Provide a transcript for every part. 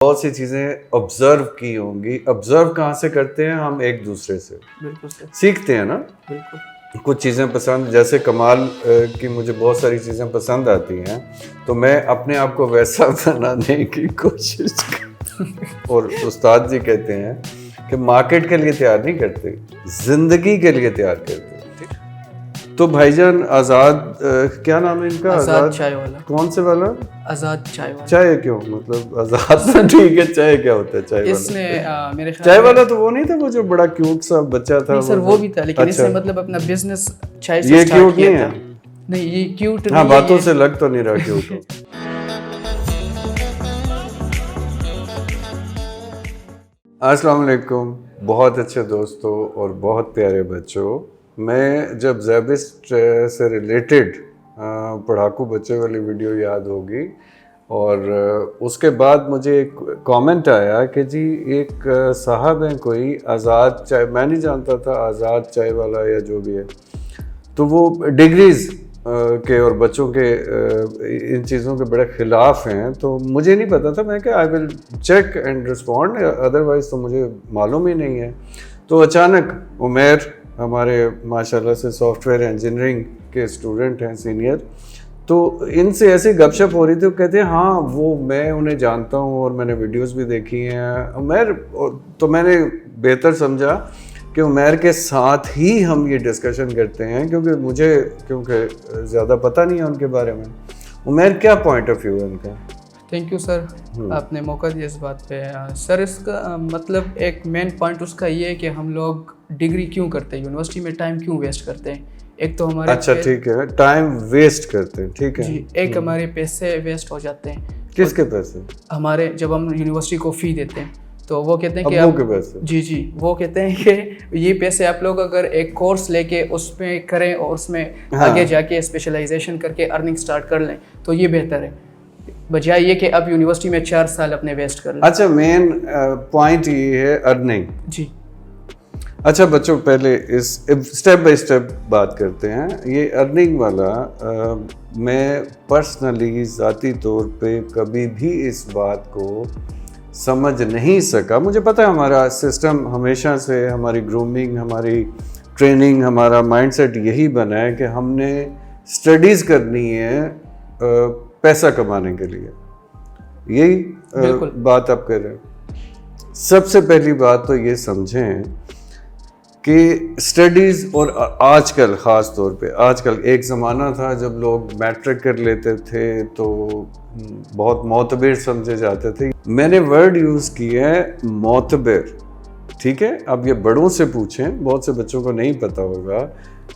بہت سی چیزیں آبزرو کی ہوں گی. آبزرو کہاں سے کرتے ہیں ہم؟ ایک دوسرے سے سیکھتے ہیں نا. کچھ چیزیں پسند، جیسے کمال کی مجھے بہت ساری چیزیں پسند آتی ہیں تو میں اپنے آپ کو ویسا بنانے کی کوشش اور استاد جی کہتے ہیں کہ مارکیٹ کے لیے تیار نہیں کرتے، زندگی کے لیے تیار کرتے. تو بھائی جان آزاد، کیا نام ہے ان کا؟ آزاد چائے والا. کون سے والا؟ آزاد چائے والا. چائے کیوں؟ مطلب آزاد تو ٹھیک ہے، چائے کیا ہوتا ہے؟ چائے اس نے میرے خیال چائے والا تو وہ نہیں تھا وہ جو بڑا کیوٹ سا بچہ تھا؟ سر وہ بھی تھا، لیکن اس نے مطلب اپنا بزنس چائے سے یہ سٹارٹ کیوٹ کیا نہیں تھا. ہے؟ نہیں یہ کیوٹ ہاں باتوں سے لگ تو نہیں رہا کیوٹ. السلام علیکم بہت اچھے دوستوں اور بہت پیارے بچوں. میں جب زیبسٹ سے ریلیٹڈ پڑھاکو بچے والی ویڈیو یاد ہوگی، اور اس کے بعد مجھے ایک کامنٹ آیا کہ جی ایک صاحب ہیں کوئی آزاد چائے، میں نہیں جانتا تھا آزاد چائے والا یا جو بھی ہے، تو وہ ڈگریز کے اور بچوں کے ان چیزوں کے بڑے خلاف ہیں. تو مجھے نہیں پتا تھا، میں کہ I will check and respond, otherwise تو مجھے معلوم ہی نہیں ہے. تو اچانک عمیر ہمارے ماشاء اللہ سے سافٹ ویئر انجینئرنگ کے اسٹوڈنٹ ہیں سینئر، تو ان سے ایسی گپ شپ ہو رہی تھی. وہ کہتے ہیں ہاں وہ میں انہیں جانتا ہوں اور میں نے ویڈیوز بھی دیکھی ہیں. عمیر تو میں نے بہتر سمجھا کہ عمیر کے ساتھ ہی ہم یہ ڈسکشن کرتے ہیں، کیونکہ زیادہ پتہ نہیں ہے ان کے بارے میں. عمیر کیا پوائنٹ آف ویو ہے ان کا؟ تھینک یو سر، آپ نے موقع دیا اس بات پہ. سر اس کا مطلب ایک مین پوائنٹ اس کا یہ ہے کہ ہم لوگ ڈگری کیوں کرتے ہیں، یونیورسٹی میں ٹائم کیوں ویسٹ کرتے ہیں. ایک تو ہمارے اچھا ٹھیک ہے، ٹائم ویسٹ کرتے ہیں، ٹھیک ہے جی. ایک ہمارے پیسے ویسٹ ہو جاتے ہیں. کس کے پیسے؟ ہمارے جب ہم یونیورسٹی کو فی دیتے ہیں تو وہ کہتے ہیں کہ ابو کے پیسے. جی وہ کہتے ہیں کہ یہ پیسے آپ لوگ اگر ایک کورس لے کے اس میں کریں اور اس میں آگے جا کے اسپیشلائزیشن کر کے ارننگ سٹارٹ کر لیں تو یہ بہتر ہے، بجائے یہ کہ اب یونیورسٹی میں 4 سال اپنے ویسٹ کر لیں. اچھا مین پوائنٹ یہ ہے ارننگ. جی اچھا بچوں، پہلے اس اسٹیپ بائی اسٹیپ بات کرتے ہیں. یہ ارننگ والا میں پرسنلی ذاتی طور پہ کبھی بھی اس بات کو سمجھ نہیں سکا. مجھے پتہ ہے ہمارا سسٹم ہمیشہ سے، ہماری گرومنگ، ہماری ٹریننگ، ہمارا مائنڈ سیٹ یہی بنا ہے کہ ہم نے اسٹڈیز کرنی ہے پیسہ کمانے کے لیے. یہی بات آپ کر رہے ہیں. سب سے پہلی بات تو یہ سمجھیں کہ اسٹڈیز، اور آج کل خاص طور پہ، آج کل ایک زمانہ تھا جب لوگ میٹرک کر لیتے تھے تو بہت معتبر سمجھے جاتے تھے. میں نے ورڈ یوز کیا ہے معتبر، ٹھیک ہے. اب یہ بڑوں سے پوچھیں، بہت سے بچوں کو نہیں پتہ ہوگا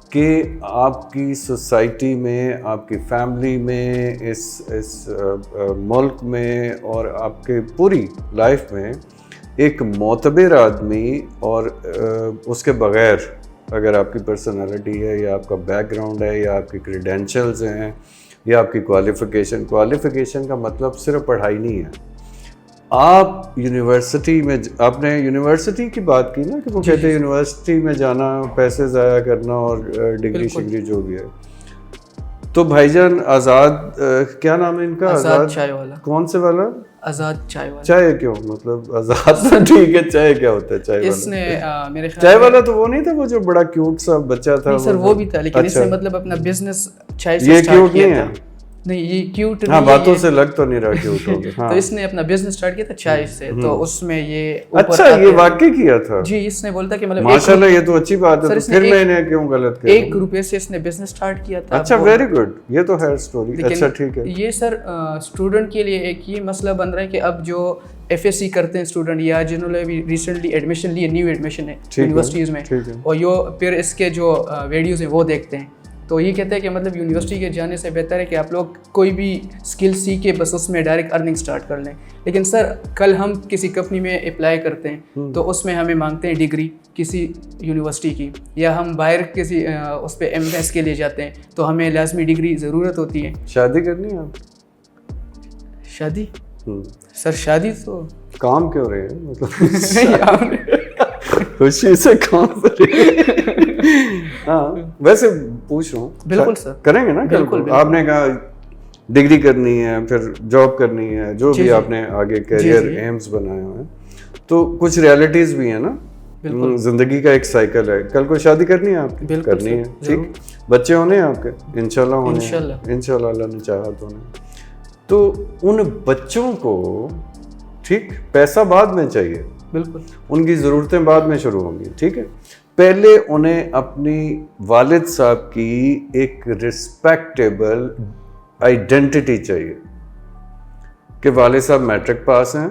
کہ آپ کی سوسائٹی میں، آپ کی فیملی میں، اس ملک میں اور آپ کے پوری لائف میں ایک معتبر آدمی، اور اس کے بغیر اگر آپ کی پرسنالٹی ہے یا آپ کا بیک گراؤنڈ ہے یا آپ کی کریڈینشلز ہیں یا آپ کی کوالیفیکیشن کا مطلب صرف پڑھائی نہیں ہے. آپ یونیورسٹی میں، آپ نے یونیورسٹی کی بات کی نا کہ وہ کہتے ہیں یونیورسٹی میں جانا، پیسے ضائع کرنا اور ڈگری شگری جو بھی ہے. تو بھائی جان آزاد، کیا نام ہے ان کا؟ آزاد چائے والا. کون سے والا؟ آزاد چائے والا. چائے کیوں؟ مطلب آزاد تو ٹھیک ہے، چائے کیا ہوتا ہے؟ چائے والا اس نے میرے خیال چائے والا تو وہ نہیں تھا وہ جو بڑا کیوٹ سا بچہ تھا؟ سر وہ بھی تھا، لیکن اس نے مطلب اپنا بزنس چائے سے یہ سٹارٹ کیوٹ کیا نہیں تھا. ہے. نہیں یہ کیوٹ ہاں باتوں سے لگ تو نہیں رہا کیوٹ ہوگا. تو اس نے اپنا بزنس سٹارٹ کیا تھا چائے سے، تو اس میں یہ اچھا یہ واقعی کیا تھا؟ جی اس نے بولتا کہ مطلب ماشاءاللہ یہ تو اچھی بات ہے. پھر میں نے کیوں غلط کیا؟ 1 روپے سے اس نے بزنس سٹارٹ کیا تھا. اچھا ویری گڈ، یہ تو ہے اسٹوری. اچھا ٹھیک ہے. یہ سر اسٹوڈنٹ کے لیے ایک یہ مسئلہ بن رہا ہے کہ اب جو ایف ایس سی کرتے ہیں اسٹوڈنٹ یا جنہوں نے بھی ریسنٹلی ایڈمیشن لی ہے، نیو ایڈمیشن ہے یونیورسٹیز میں، اور پھر اس کے جو ویڈیوز ہیں وہ دیکھتے ہیں، تو یہ کہتے ہیں کہ مطلب یونیورسٹی کے جانے سے بہتر ہے کہ آپ لوگ کوئی بھی اسکل سیکھ کے بس اس میں ڈائریکٹ ارننگ سٹارٹ کر لیں. لیکن سر کل ہم کسی کمپنی میں اپلائی کرتے ہیں تو اس میں ہمیں مانگتے ہیں ڈگری کسی یونیورسٹی کی، یا ہم باہر کسی اس پہ ایم ایس کے لیے جاتے ہیں تو ہمیں لازمی ڈگری ضرورت ہوتی ہے. شادی کرنی ہے آپ؟ شادی سر شادی تو کام کیوں رہے ہیں؟ مطلب خوشی سے کام ہاں ویسے پوچھ رہا ہوں. بالکل سر کریں گے نا. بالکل آپ نے کہا ڈگری کرنی ہے, پھر جاب کرنی ہے, جو بھی آپ نے آگے کیریئر ایمز بنائے ہوئے ہیں, تو کچھ ریالٹیز بھی ہیں نا, زندگی کا ایک سائیکل ہے. کل کو شادی کرنی ہے آپ کی, کرنی ہے, ٹھیک, بچے ہونے ہیں آپ کے, انشاءاللہ ہونے ہیں, انشاءاللہ اللہ نے چاہا تو ہونے. تو ان بچوں کو ٹھیک پیسہ بعد میں چاہیے, بالکل, ان کی ضرورتیں بعد میں شروع ہوں گی, ٹھیک ہے. پہلے انہیں اپنی والد صاحب کی ایک رسپیکٹیبل آئیڈینٹی چاہیے کہ والد صاحب میٹرک پاس ہیں,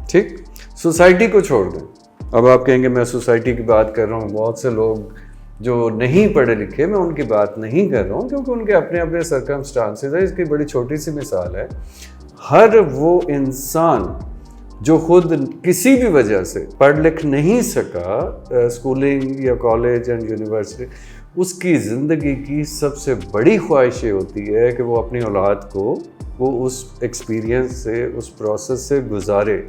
ٹھیک. سوسائٹی کو چھوڑ دیں. اب آپ کہیں گے میں سوسائٹی کی بات کر رہا ہوں, بہت سے لوگ جو نہیں پڑھے لکھے, میں ان کی بات نہیں کر رہا ہوں کیونکہ ان کے اپنے اپنے سرکمسٹانسز ہیں. اس کی بڑی چھوٹی سی مثال ہے, ہر وہ انسان جو خود کسی بھی وجہ سے پڑھ لکھ نہیں سکا, اسکولنگ یا کالج اینڈ یونیورسٹی, اس کی زندگی کی سب سے بڑی خواہش یہ ہوتی ہے کہ وہ اپنی اولاد کو وہ اس ایکسپیرینس سے, اس پروسیس سے گزارے.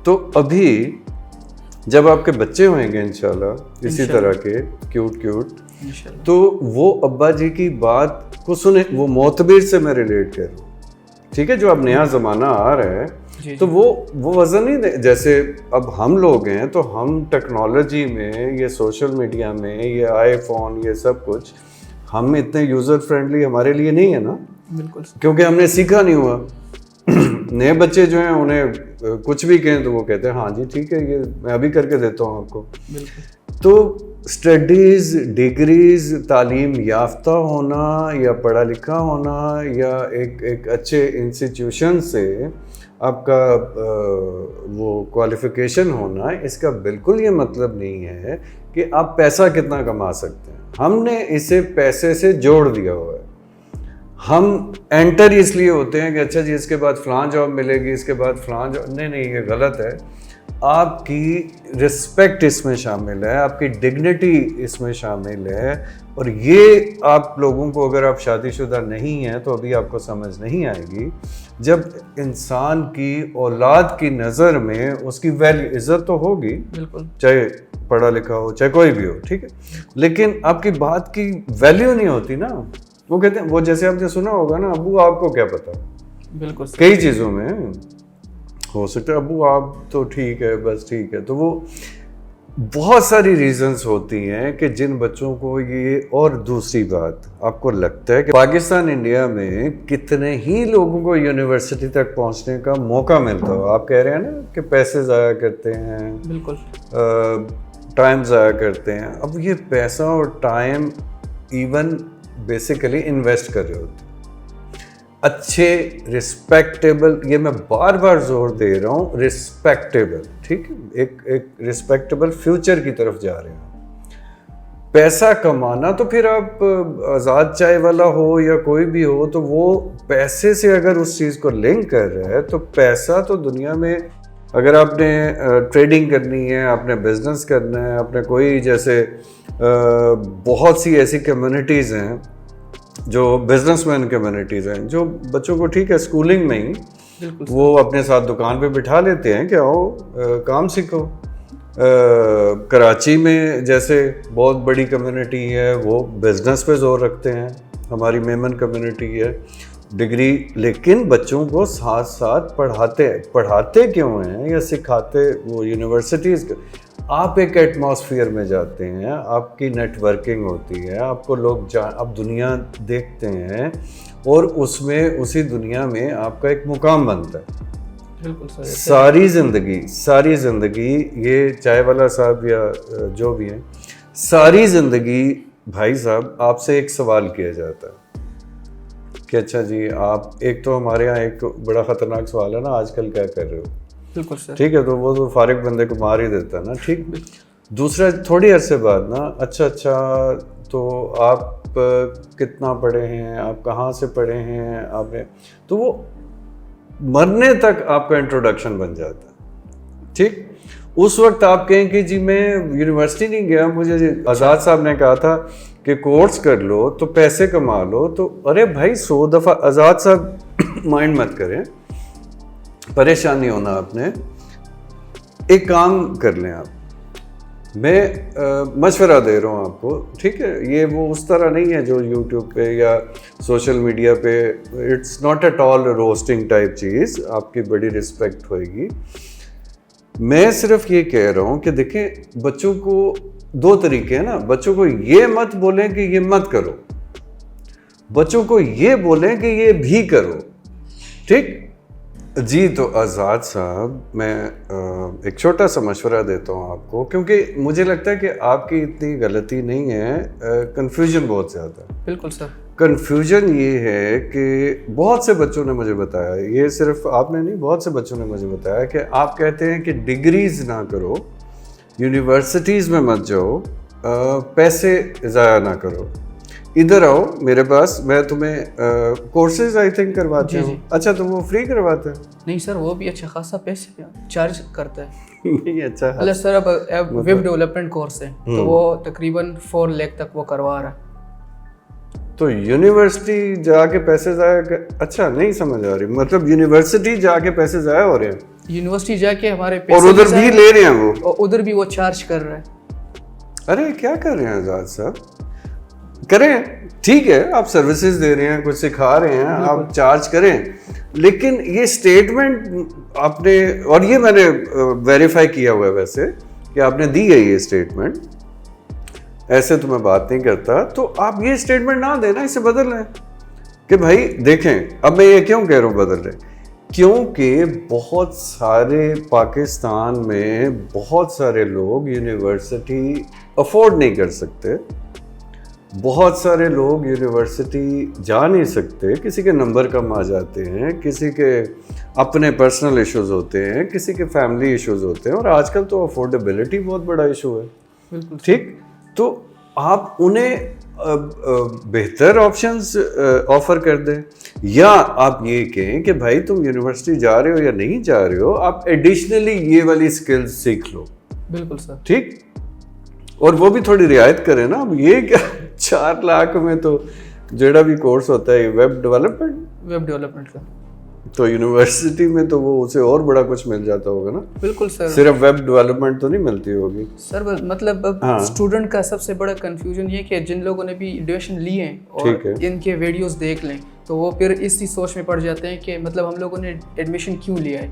تو ابھی جب آپ کے بچے ہوئیں گے انشاءاللہ اسی طرح کے کیوٹ, تو وہ ابا جی کی بات کو سنیں, وہ معتبر سے میں ریلیٹ کر رہا ہوں, ٹھیک ہے. جو اب نیا زمانہ آ رہا ہے تو وہ وزن نہیں دے, جیسے اب ہم لوگ ہیں تو ہم ٹیکنالوجی میں, یہ سوشل میڈیا میں, یہ آئی فون, یہ سب کچھ ہم اتنے یوزر فرینڈلی ہمارے لیے نہیں ہے نا, بالکل, کیونکہ ہم نے سیکھا نہیں ہوا. نئے بچے جو ہیں انہیں کچھ بھی کہیں تو وہ کہتے ہیں ہاں جی ٹھیک ہے, یہ میں ابھی کر کے دیتا ہوں آپ کو. تو اسٹڈیز, ڈگریز, تعلیم یافتہ ہونا یا پڑھا لکھا ہونا یا ایک اچھے انسٹیٹیوشن سے آپ کا وہ کوالیفیکیشن ہونا, اس کا بالکل یہ مطلب نہیں ہے کہ آپ پیسہ کتنا کما سکتے ہیں. ہم نے اسے پیسے سے جوڑ دیا ہوا ہے. ہم انٹر اس لیے ہوتے ہیں کہ اچھا جی اس کے بعد فلاں جاب ملے گی, اس کے بعد فلاں جاب, نہیں, یہ غلط ہے. آپ کی رسپیکٹ اس میں شامل ہے, آپ کی ڈگنیٹی اس میں شامل ہے. اور یہ آپ لوگوں کو, اگر آپ شادی شدہ نہیں ہیں تو ابھی آپ کو سمجھ نہیں آئے گی. جب انسان کی اولاد کی نظر میں اس کی ویلیو, عزت تو ہوگی, بالکل, چاہے پڑھا لکھا ہو چاہے کوئی بھی ہو, ٹھیک ہے, لیکن آپ کی بات کی ویلیو نہیں ہوتی نا. وہ کہتے ہیں, وہ جیسے آپ نے سنا ہوگا نا, ابو آپ کو کیا پتا, بالکل, کئی چیزوں میں ہو سکتا ہے ابو آپ تو ٹھیک ہے, بس ٹھیک ہے. تو وہ بہت ساری ریزنز ہوتی ہیں کہ جن بچوں کو یہ. اور دوسری بات, آپ کو لگتا ہے کہ پاکستان انڈیا میں کتنے ہی لوگوں کو یونیورسٹی تک پہنچنے کا موقع ملتا ہو. آپ کہہ رہے ہیں نا کہ پیسے ضائع کرتے ہیں, بالکل, ٹائم ضائع کرتے ہیں. اب یہ پیسہ اور ٹائم ایون بیسیکلی انویسٹ کر رہے ہوتے ہیں اچھے رسپیکٹیبل, یہ میں بار بار زور دے رہا ہوں, رسپیکٹیبل, ٹھیک ہے, ایک رسپیکٹیبل فیوچر کی طرف جا رہے ہیں. پیسہ کمانا تو پھر آپ آزاد چائے والا ہو یا کوئی بھی ہو, تو وہ پیسے سے اگر اس چیز کو لنک کر رہا ہے, تو پیسہ تو دنیا میں, اگر آپ نے ٹریڈنگ کرنی ہے, آپ نے بزنس کرنا ہے, آپ نے کوئی, جیسے بہت سی ایسی کمیونٹیز ہیں جو بزنس مین کمیونٹیز ہیں, جو بچوں کو ٹھیک ہے اسکولنگ میں ہی وہ اپنے ساتھ دکان پہ بٹھا لیتے ہیں کہ آؤ کام سیکھو. کراچی میں جیسے بہت بڑی کمیونٹی ہے, وہ بزنس پہ زور رکھتے ہیں. ہماری میمن کمیونٹی ہے, ڈگری, لیکن بچوں کو ساتھ ساتھ پڑھاتے کیوں ہیں یا سکھاتے وہ یونیورسٹیز. آپ ایک ایٹماسفیئر میں جاتے ہیں, آپ کی نیٹ ورکنگ ہوتی ہے, آپ کو لوگ اب دنیا دیکھتے ہیں, اور اس میں اسی دنیا میں آپ کا ایک مقام بنتا ہے. بالکل, ساری زندگی یہ چائے والا صاحب یا جو بھی ہیں, ساری زندگی بھائی صاحب آپ سے ایک سوال کیا جاتا ہے کہ اچھا جی آپ, ایک تو ہمارے یہاں ایک بڑا خطرناک سوال ہے نا, آج کل کیا کر رہے ہو, بالکل سر, ٹھیک ہے, تو وہ تو فارغ بندے کو مار ہی دیتا ہے نا, ٹھیک. دوسرا تھوڑی عرصے بعد نا, اچھا تو آپ کتنا پڑھے ہیں, آپ کہاں سے پڑھے ہیں آپ نے, تو وہ مرنے تک آپ کا انٹروڈکشن بن جاتا ہے, ٹھیک. اس وقت آپ کہیں کہ جی میں یونیورسٹی نہیں گیا, مجھے آزاد صاحب نے کہا تھا کہ کورس کر لو تو پیسے کما لو, تو ارے بھائی 100 دفعہ آزاد صاحب مائنڈ مت کریں, پریشان نہیں ہونا آپ نے. ایک کام کر لیں آپ, میں مشورہ دے رہا ہوں آپ کو, ٹھیک ہے, یہ وہ اس طرح نہیں ہے جو یوٹیوب پہ یا سوشل میڈیا پہ, it's not at all roasting type چیز, آپ کی بڑی رسپیکٹ ہوئے گی. میں صرف یہ کہہ رہا ہوں کہ دیکھیں بچوں کو دو طریقے ہیں نا, بچوں کو یہ مت بولیں کہ یہ مت کرو, بچوں کو یہ بولیں کہ یہ بھی کرو, ٹھیک جی. تو آزاد صاحب میں ایک چھوٹا سا مشورہ دیتا ہوں آپ کو, کیونکہ مجھے لگتا ہے کہ آپ کی اتنی غلطی نہیں ہے, کنفیوژن بہت زیادہ ہے. بالکل سر. کنفیوژن یہ ہے کہ بہت سے بچوں نے مجھے بتایا, یہ صرف آپ نے نہیں, بہت سے بچوں نے مجھے بتایا کہ آپ کہتے ہیں کہ ڈگریز نہ کرو, یونیورسٹیز میں مت جاؤ, پیسے ضائع نہ کرو, ادھر آؤ میرے پاس, میں تمہیں کورسز آئی تھنک کرواتے ہوں. اچھا تو وہ فری کرواتے ہیں؟ نہیں سر, وہ بھی اچھا خاصا پیسے چارج کرتا ہے. نہیں اچھا اللہ سر, اب ویب ڈیولپمنٹ کورس ہے تو وہ تقریباً 4 لاکھ تک وہ کروا رہا ہے. تو یونیورسٹی جا کے پیسے ضائع اچھا نہیں سمجھ آ رہی, مطلب یونیورسٹی جا کے پیسے ضائع ہو رہے ہیں, یونیورسٹی جا کے ہمارے پیسے اور ادھر بھی لے رہے ہیں وہ, اور ادھر بھی وہ چارج کر رہا ہے. ارے کیا کر رہے ہیں آزاد صاحب, کریں, ٹھیک ہے, آپ سروسز دے رہے ہیں, کچھ سکھا رہے ہیں, آپ چارج کریں, لیکن یہ اسٹیٹمنٹ آپ نے, اور یہ میں نے ویریفائی کیا ہوا ہے ویسے کہ آپ نے دی ہے یہ اسٹیٹمنٹ, ایسے تو میں بات نہیں کرتا, تو آپ یہ اسٹیٹمنٹ نہ دینا, اسے بدل لیں کہ بھائی دیکھیں. اب میں یہ کیوں کہہ رہا ہوں بدل رہے, کیونکہ بہت سارے پاکستان میں بہت سارے لوگ یونیورسٹی افورڈ نہیں کر سکتے, بہت سارے لوگ یونیورسٹی جا نہیں سکتے, کسی کے نمبر کم آ جاتے ہیں, کسی کے اپنے پرسنل ایشوز ہوتے ہیں, کسی کے فیملی ایشوز ہوتے ہیں, اور آج کل تو افورڈیبلٹی بہت بڑا ایشو ہے, ٹھیک. تو آپ انہیں بہتر آپشنز آفر کر دیں, یا آپ یہ کہیں کہ بھائی تم یونیورسٹی جا رہے ہو یا نہیں جا رہے ہو, آپ ایڈیشنلی یہ والی اسکلز سیکھ لو. بالکل سر. ٹھیک, اور وہ بھی تھوڑی رعایت کریں نا. اب یہ کیا 4 لاکھ میں تو جیڑا بھی کورس ہوتا ہے ویب ڈیولپمنٹ کا, تو یونیورسٹی میں تو وہ اسے اور بڑا کچھ مل جاتا ہوگا نا. بالکل سر. صرف ویب ڈیولپمنٹ تو نہیں ملتی ہوگی سر, مطلب اسٹوڈنٹ کا سب سے بڑا کنفیوژن یہ کہ جن لوگوں نے بھی ایڈمیشن لی ہیں اور ان کے ویڈیوز دیکھ لیں تو وہ پھر اسی سوچ میں پڑ جاتے ہیں کہ مطلب ہم لوگوں نے ایڈمیشن کیوں لیا ہے,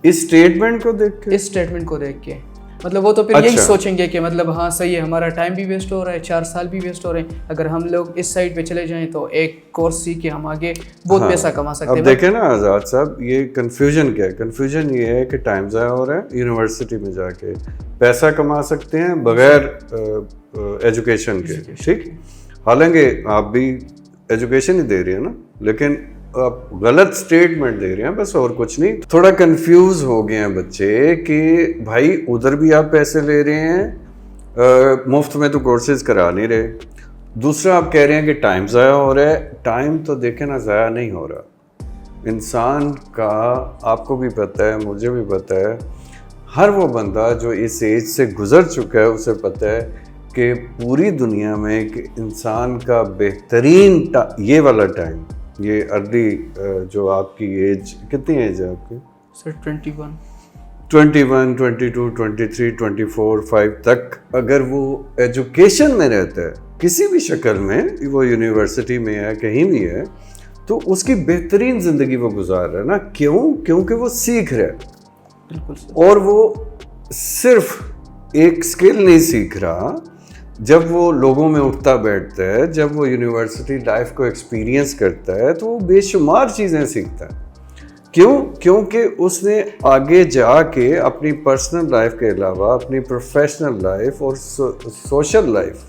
اس اسٹیٹمنٹ کو دیکھ کے, مطلب وہ تو پھر یہی سوچیں گے کہ مطلب ہاں صحیح ہے, ہمارا ٹائم بھی ویسٹ ہو رہا ہے, 4 سال بھی ویسٹ ہو رہے ہیں, اگر ہم لوگ اس سائڈ پہ چلے جائیں تو ایک کورس سیکھ کے ہم آگے بہت پیسہ کما سکتے ہیں. اب دیکھیں نا آزاد صاحب, یہ کنفیوژن کیا ہے, کنفیوژن یہ ہے کہ ٹائم ضائع ہو رہا ہے, یونیورسٹی میں جا کے پیسہ کما سکتے ہیں بغیر ایجوکیشن کے, ٹھیک. حالانکہ آپ بھی ایجوکیشن ہی دے رہے ہیں نا, لیکن آپ غلط اسٹیٹمنٹ دے رہے ہیں بس, اور کچھ نہیں. تھوڑا کنفیوز ہو گئے ہیں بچے کہ بھائی ادھر بھی آپ پیسے لے رہے ہیں, مفت میں تو کورسز کرا نہیں رہے. دوسرا آپ کہہ رہے ہیں کہ ٹائم ضائع ہو رہا ہے. ٹائم تو دیکھیں نا ضائع نہیں ہو رہا. انسان کا, آپ کو بھی پتہ ہے, مجھے بھی پتہ ہے, ہر وہ بندہ جو اس ایج سے گزر چکا ہے اسے پتہ ہے کہ پوری دنیا میں کہ انسان کا بہترین یہ والا ٹائم, یہ ارلی, جو آپ کی ایج, کتنی ایج ہے آپ کی سر؟ 21, 22, 23, 24, 5 تک اگر وہ ایجوکیشن میں رہتا ہے کسی بھی شکل میں, وہ یونیورسٹی میں ہے کہیں بھی ہے, تو اس کی بہترین زندگی وہ گزار رہا ہے نا. کیوں؟ کیونکہ وہ سیکھ رہا ہے. بالکل. اور وہ صرف ایک اسکل نہیں سیکھ رہا, جب وہ لوگوں میں اٹھتا بیٹھتا ہے, جب وہ یونیورسٹی لائف کو ایکسپیرینس کرتا ہے تو وہ بے شمار چیزیں سیکھتا ہے. کیوں؟ کیونکہ اس نے آگے جا کے اپنی پرسنل لائف کے علاوہ اپنی پروفیشنل لائف اور سوشل لائف,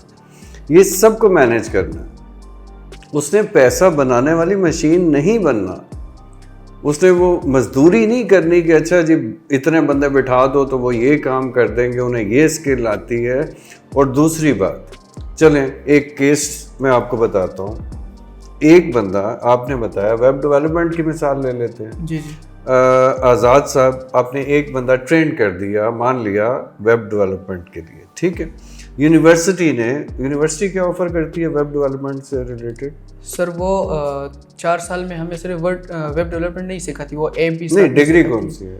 یہ سب کو مینیج کرنا ہے. اس نے پیسہ بنانے والی مشین نہیں بننا. اس نے وہ مزدوری نہیں کرنی کہ اچھا جی اتنے بندے بٹھا دو تو وہ یہ کام کر دیں گے, انہیں یہ اسکل آتی ہے. اور دوسری بات, چلیں ایک کیس میں آپ کو بتاتا ہوں. ایک بندہ, آپ نے بتایا ویب ڈیولپمنٹ کی مثال لے لیتے ہیں. جی. آزاد صاحب, آپ نے ایک بندہ ٹرین کر دیا, مان لیا ویب ڈیولپمنٹ کے لیے, ٹھیک ہے. یونیورسٹی کیا آفر کرتی ہے ویب ڈیولپمنٹ سے ریلیٹڈ؟ سر وہ 4 سال میں ہمیں صرف ویب ڈیولپمنٹ نہیں سکھاتی, وہ ایم پی. نہیں, ڈگری کون سی ہے؟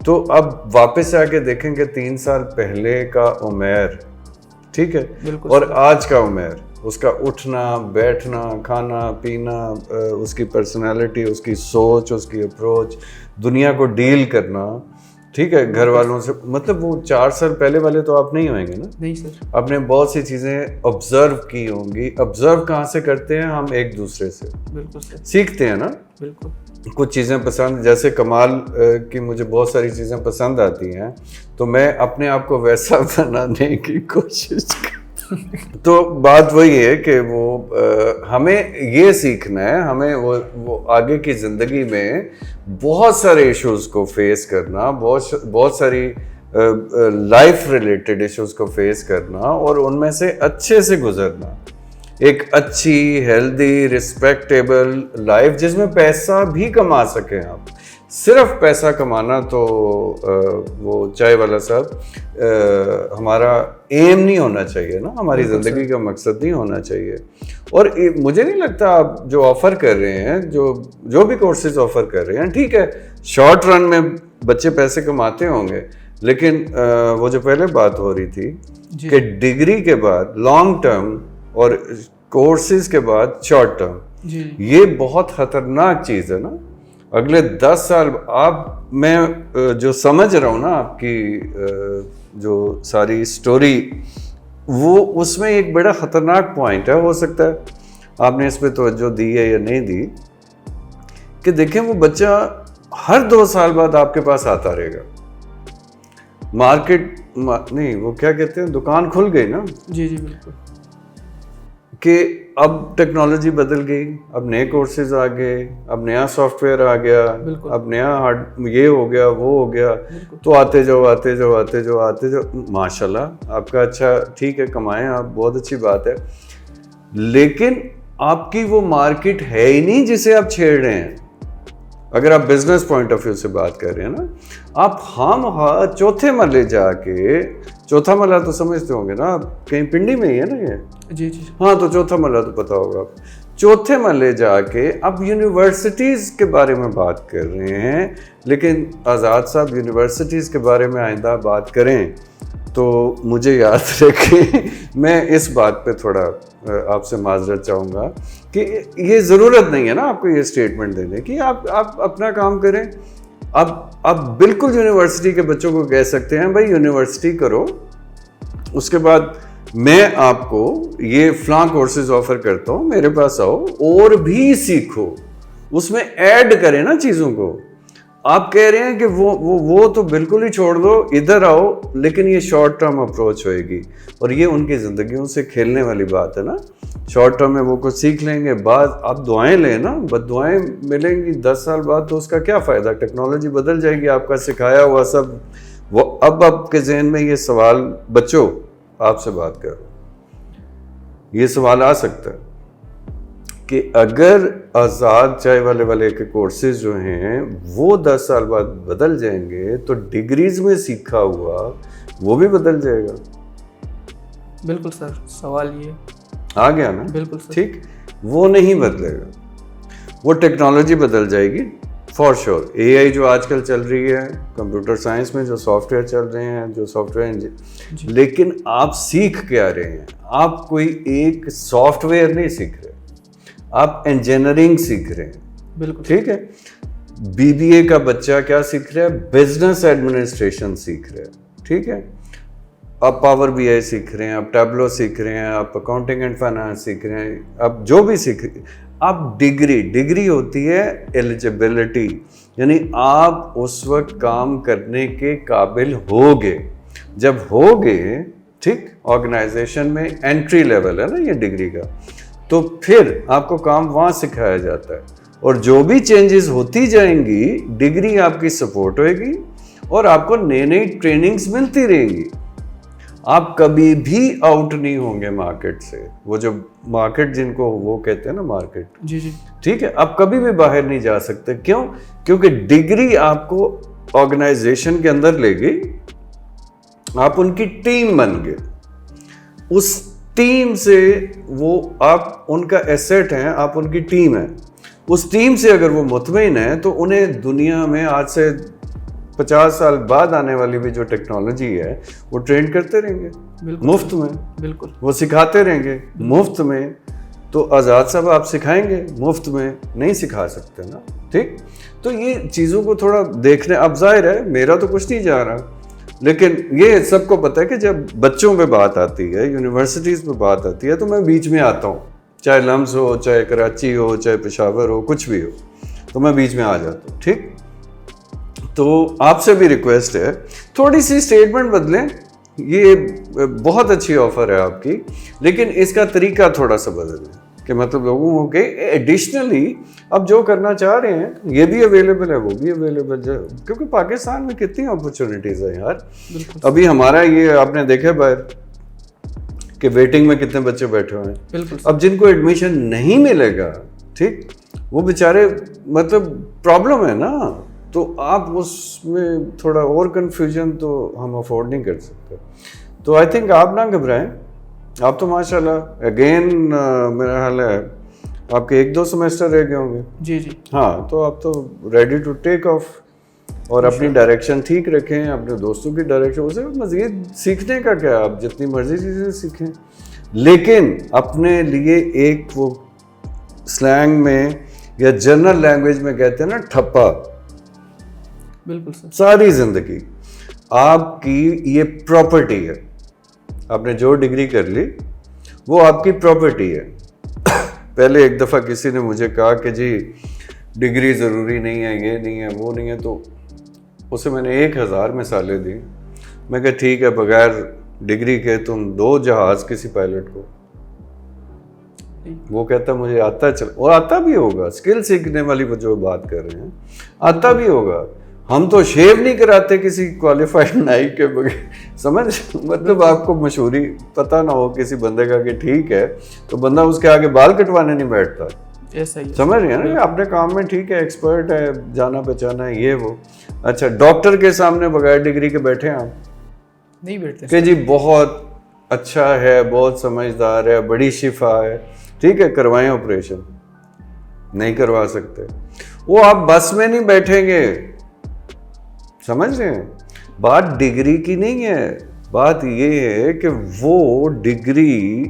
تو اب واپس آ کے دیکھیں کہ 3 سال پہلے کا عمیر, ٹھیک ہے, اور آج کا عمیر, اس کا اٹھنا بیٹھنا کھانا پینا, اس کی پرسنالٹی, اس کی سوچ, اس کی اپروچ, دنیا کو ڈیل کرنا, ٹھیک ہے, گھر والوں سے, مطلب وہ 4 سال پہلے والے تو آپ نہیں ہوئیں گے نا. نہیں سر. آپ نے بہت سی چیزیں آبزرو کی ہوں گی. آبزرو کہاں سے کرتے ہیں ہم؟ ایک دوسرے سے. بالکل سر. سیکھتے ہیں نا. بالکل. کچھ چیزیں پسند, جیسے کمال کی مجھے بہت ساری چیزیں پسند آتی ہیں, تو میں اپنے آپ کو ویسا بنانے کی کوشش تو بات وہی ہے کہ وہ ہمیں یہ سیکھنا ہے, ہمیں وہ آگے کی زندگی میں بہت سارے ایشوز کو فیس کرنا, بہت ساری لائف ریلیٹڈ ایشوز کو فیس کرنا, اور ان میں سے اچھے سے گزرنا. ایک اچھی ہیلدی رسپیکٹیبل لائف جس میں پیسہ بھی کما سکیں آپ. صرف پیسہ کمانا تو وہ چائے والا صاحب ہمارا ایم نہیں ہونا چاہیے نا, ہماری زندگی کا مقصد نہیں ہونا چاہیے. اور مجھے نہیں لگتا آپ جو آفر کر رہے ہیں, جو بھی کورسز آفر کر رہے ہیں, ٹھیک ہے شارٹ رن میں بچے پیسے کماتے ہوں گے, لیکن وہ جو پہلے بات ہو رہی تھی کہ ڈگری کے بعد لانگ ٹرم اور کورسز کے بعد شارٹ ٹرم, یہ بہت خطرناک چیز ہے نا. اگلے 10 سال میں جو سمجھ رہا ہوں نا آپ کی جو ساری سٹوری, وہ اس میں ایک بڑا خطرناک پوائنٹ ہے. ہو سکتا ہے آپ نے اس پہ توجہ دی ہے یا نہیں دی, کہ دیکھیں وہ بچہ ہر 2 سال بعد آپ کے پاس آتا رہے گا. مارکیٹ نہیں, وہ کیا کہتے ہیں, دکان کھل گئی نا. جی بالکل. کہ اب ٹیکنالوجی بدل گئی, اب نئے کورسز آ گئے, اب نیا سافٹ ویئر آ گیا, اب نیا یہ ہو گیا وہ ہو گیا, تو آتے جاؤ ماشاء اللہ آپ کا اچھا ٹھیک ہے, کمائیں آپ, بہت اچھی بات ہے, لیکن آپ کی وہ مارکیٹ ہے ہی نہیں جسے آپ چھیڑ رہے ہیں. اگر آپ بزنس پوائنٹ آف ویو سے بات کر رہے ہیں نا, آپ چوتھے مرلے جا کے, چوتھا مرلہ تو سمجھتے ہوں گے نا آپ, کہیں پنڈی میں ہی ہے نا یہ. جی ہاں, تو چوتھا مرلہ تو پتا ہوگا آپ. چوتھے مرلے جا کے اب یونیورسٹیز کے بارے میں بات کر رہے ہیں, لیکن آزاد صاحب یونیورسٹیز کے بارے میں آئندہ بات کریں تو مجھے یاد رکھیں, میں اس بات پہ تھوڑا آپ سے معذرت چاہوں گا کہ یہ ضرورت نہیں ہے نا آپ کو یہ اسٹیٹمنٹ دینے کی. آپ اپنا کام کریں. اب آپ بالکل یونیورسٹی کے بچوں کو کہہ سکتے ہیں بھائی یونیورسٹی کرو, اس کے بعد میں آپ کو یہ فلاں کورسز آفر کرتا ہوں, میرے پاس آؤ اور بھی سیکھو, اس میں ایڈ کریں نا چیزوں کو. آپ کہہ رہے ہیں کہ وہ تو بالکل ہی چھوڑ دو, ادھر آؤ, لیکن یہ شارٹ ٹرم اپروچ ہوئے گی, اور یہ ان کی زندگیوں سے کھیلنے والی بات ہے نا. شارٹ ٹرم میں وہ کچھ سیکھ لیں گے, بعد آپ دعائیں لیں نا, بد دعائیں ملیں گی 10 سال بعد, تو اس کا کیا فائدہ. ٹیکنالوجی بدل جائے گی, آپ کا سکھایا ہوا سب وہ. اب آپ کے ذہن میں یہ سوال, بچوں آپ سے بات کر رہا ہوں, یہ سوال آ سکتا ہے کہ اگر آزاد چائے والے کے کورسز جو ہیں وہ 10 سال بعد بدل جائیں گے, تو ڈگریز میں سیکھا ہوا وہ بھی بدل جائے گا. بالکل سر, سوال یہ آ گیا نا. بالکل سر. ٹھیک, وہ نہیں بدلے گا, وہ ٹیکنالوجی بدل جائے گی فار شیور. اے آئی جو آج کل چل رہی ہے, کمپیوٹر سائنس میں جو سافٹ ویئر چل رہے ہیں, جو سافٹ ویئر لیکن آپ سیکھ کیا رہے ہیں؟ آپ کوئی ایک سافٹ ویئر نہیں سیکھ رہے, آپ انجینئرنگ سیکھ رہے ہیں. بالکل ٹھیک ہے. بی بی اے کا بچہ کیا سیکھ رہا ہے؟ بزنس ایڈمنسٹریشن سیکھ رہا ہے. ٹھیک ہے, آپ پاور بی آئی سیکھ رہے ہیں, آپ ٹیبلو سیکھ رہے ہیں, آپ اکاؤنٹنگ اینڈ فائنانس سیکھ رہے ہیں, آپ جو بھی سیکھ رہے ہیں. آپ ڈگری ہوتی ہے ایلیجبلٹی, یعنی آپ اس وقت کام کرنے کے قابل ہوگے جب ہوگے. ٹھیک, آرگنائزیشن میں انٹری لیول ہے نا یہ ڈگری کا, تو پھر آپ کو کام وہاں سکھایا جاتا ہے, اور جو بھی چینجز ہوتی جائیں گی ڈگری آپ کی سپورٹ ہوئے گی, اور آپ کو نئی ٹریننگز ملتی رہیں گی. آپ کبھی بھی آؤٹ نہیں ہوں گے مارکیٹ سے. وہ جو مارکیٹ جن کو وہ کہتے ہیں نا مارکیٹ, جی ٹھیک ہے, آپ کبھی بھی باہر نہیں جا سکتے. کیوں؟ کیونکہ ڈگری آپ کو آرگنائزیشن کے اندر لے گئی, آپ ان کی ٹیم بن گئے, اس ٹیم سے وہ آپ ان کا ایسٹ ہیں, آپ ان کی ٹیم ہیں. اس ٹیم سے اگر وہ مطمئن ہیں تو انہیں دنیا میں آج سے 50 سال بعد آنے والی بھی جو ٹیکنالوجی ہے وہ ٹرین کرتے رہیں گے مفت میں, بالکل وہ سکھاتے رہیں گے مفت میں. تو آزاد صاحب آپ سکھائیں گے مفت میں؟ نہیں سکھا سکتے نا. ٹھیک, تو یہ چیزوں کو تھوڑا دیکھنے. اب ظاہر ہے میرا تو کچھ نہیں جا رہا, لیکن یہ سب کو پتہ ہے کہ جب بچوں پہ بات آتی ہے, یونیورسٹیز پہ بات آتی ہے, تو میں بیچ میں آتا ہوں, چاہے لمز ہو, چاہے کراچی ہو, چاہے پشاور ہو, کچھ بھی ہو, تو میں بیچ میں آ جاتا ہوں. ٹھیک, تو آپ سے بھی ریکویسٹ ہے تھوڑی سی اسٹیٹمنٹ بدلیں. یہ بہت اچھی آفر ہے آپ کی, لیکن اس کا طریقہ تھوڑا سا بدلیں کہ مطلب لوگوں کو کہ ایڈیشنلی اب جو کرنا چاہ رہے ہیں یہ بھی اویلیبل ہے, وہ بھی اویلیبل ہے, کیونکہ پاکستان میں کتنی اپرچونیٹیز ہیں یار. ابھی ہمارا یہ آپ نے دیکھا باہر کہ ویٹنگ میں کتنے بچے بیٹھے ہوئے ہیں. اب جن کو ایڈمیشن نہیں ملے گا, ٹھیک, وہ بیچارے مطلب پرابلم ہے نا. تو آپ اس میں تھوڑا اور کنفیوژن تو ہم افورڈ نہیں کر سکتے. تو آئی تھنک آپ نہ گھبرائیں, آپ تو ماشاء اللہ اگین میرا خیال ہے آپ کے 1-2 سیمسٹر رہ گئے ہوں گے. جی جی ہاں, تو آپ تو ریڈی ٹو ٹیک آف, اور اپنی ڈائریکشن ٹھیک رکھیں, اپنے دوستوں کی ڈائریکشن. اسے مزید سیکھنے کا کیا, آپ جتنی مرضی چیزیں سیکھیں, لیکن اپنے لیے ایک وہ سلینگ میں یا جنرل لینگویج میں کہتے ہیں نا ٹھپا. بالکل سر, ساری زندگی آپ کی یہ پراپرٹی ہے. آپ نے جو ڈگری کر لی وہ آپ کی پراپرٹی ہے. پہلے ایک دفعہ کسی نے مجھے کہا کہ جی ڈگری ضروری نہیں ہے, یہ نہیں ہے, وہ نہیں ہے, تو اسے میں نے 1000 مثالیں دی. میں کہا ٹھیک ہے, بغیر ڈگری کے تم 2 جہاز کسی پائلٹ کو, وہ کہتا مجھے آتا ہے, چل, اور آتا بھی ہوگا. اسکل سیکھنے والی وہ جو بات کر رہے ہیں آتا بھی ہوگا. ہم تو شیو نہیں کراتے کسی کوالیفائڈ نائی کے بغیر, سمجھ, مطلب آپ کو مشہوری پتہ نہ ہو کسی بندے کا کہ ٹھیک ہے, تو بندہ اس کے آگے بال کٹوانے نہیں بیٹھتا. سمجھ رہے ہیں نا, اپنے کام میں ٹھیک ہے, ایکسپرٹ ہے, جانا پہچانا ہے, یہ وہ. اچھا, ڈاکٹر کے سامنے بغیر ڈگری کے بیٹھے آپ نہیں بیٹھتے کہ جی بہت اچھا ہے, بہت سمجھدار ہے, بڑی شفا ہے, ٹھیک ہے, کروائیں آپریشن. نہیں کروا سکتے. وہ آپ بس میں نہیں بیٹھیں گے, سمجھ رہے ہیں. بات ڈگری کی نہیں ہے, بات یہ ہے کہ وہ ڈگری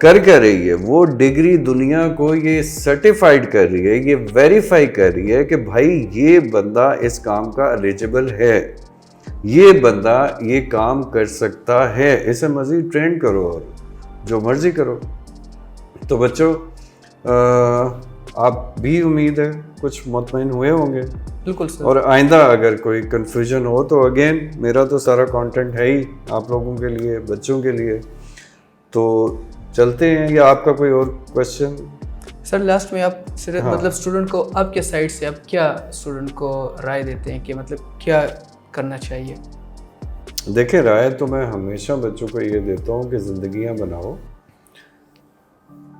کر رہی ہے, وہ ڈگری دنیا کو یہ سرٹیفائڈ کر رہی ہے, یہ ویریفائی کر رہی ہے کہ بھائی یہ بندہ اس کام کا ایلیجبل ہے, یہ بندہ یہ کام کر سکتا ہے. اسے مزید ٹرین کرو اور جو مرضی کرو. تو بچوں آپ بھی امید ہے کچھ مطمئن ہوئے ہوں گے. بالکل سر. اور آئندہ اگر کوئی کنفیوژن ہو تو اگین میرا تو سارا کانٹینٹ ہے ہی آپ لوگوں کے لیے, بچوں کے لیے. تو چلتے ہیں, یا آپ کا کوئی اور کویشچن؟ سر لاسٹ میں آپ صرف مطلب اسٹوڈنٹ کو آپ کے سائڈ سے آپ کیا اسٹوڈنٹ کو رائے دیتے ہیں کہ مطلب کیا کرنا چاہیے؟ دیکھیں, رائے تو میں ہمیشہ بچوں کو یہ دیتا ہوں کہ زندگیاں بناؤ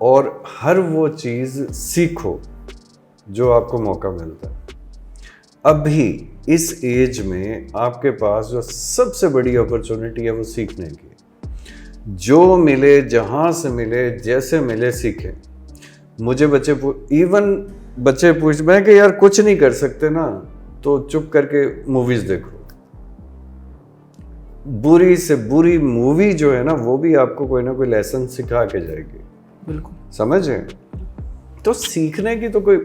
اور ہر وہ چیز سیکھو جو آپ کو موقع ملتا ہے. ابھی اس ایج میں آپ کے پاس جو سب سے بڑی اپرچونٹی ہے وہ سیکھنے کی. جو ملے, جہاں سے ملے, جیسے ملے, سیکھیں. مجھے بچے پوچھ میں کہ یار کچھ نہیں کر سکتے نا, تو چپ کر کے موویز دیکھو. بری سے بری مووی جو ہے نا وہ بھی آپ کو کوئی نہ کوئی لیسن سکھا کے جائے گی. بالکل سمجھیں. تو سیکھنے کی تو کوئی,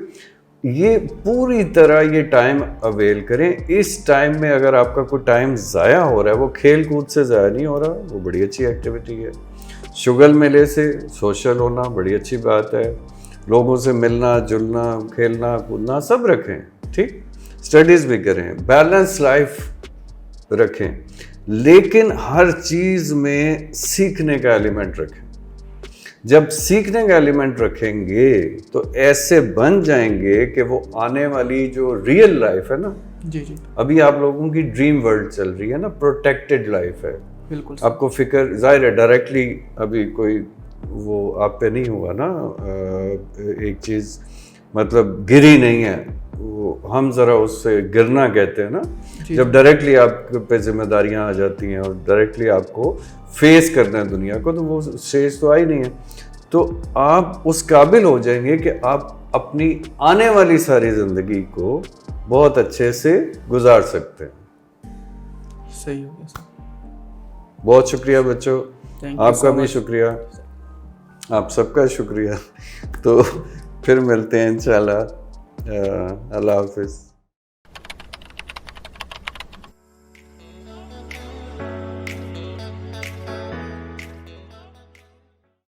یہ پوری طرح یہ ٹائم اویل کریں. اس ٹائم میں اگر آپ کا کوئی ٹائم ضائع ہو رہا ہے, وہ کھیل کود سے ضائع نہیں ہو رہا, وہ بڑی اچھی ایکٹیویٹی ہے. شغل میلے سے سوشل ہونا بڑی اچھی بات ہے. لوگوں سے ملنا جلنا, کھیلنا کودنا سب رکھیں, ٹھیک. اسٹڈیز بھی کریں, بیلنس لائف رکھیں, لیکن ہر چیز میں سیکھنے کا ایلیمنٹ رکھیں. جب سیکھنے کا ایلیمنٹ رکھیں گے تو ایسے بن جائیں گے کہ وہ آنے والی جو ریئل لائف ہے نا, جی جی, ابھی آپ لوگوں کی ڈریم ورلڈ چل رہی ہے نا, پروٹیکٹڈ لائف ہے. بالکل. آپ کو فکر ظاہر ہے ڈائریکٹلی ابھی کوئی وہ آپ پہ نہیں ہوا نا, ایک چیز مطلب گری نہیں ہے, وہ ہم ذرا اس سے گرنا کہتے ہیں نا, جب ڈائریکٹلی آپ پہ ذمہ داریاں آ جاتی ہیں اور ڈائریکٹلی آپ کو فیس کرنا ہے دنیا کو, تو وہ اسٹیج تو آئی نہیں ہے. تو آپ اس قابل ہو جائیں گے کہ آپ اپنی آنے والی ساری زندگی کو بہت اچھے سے گزار سکتے ہیں. صحیح ہو گیا سر. بہت شکریہ بچوں, آپ کا بھی شکریہ, آپ سب کا شکریہ. تو پھر ملتے ہیں انشاءاللہ. اللہ حافظ.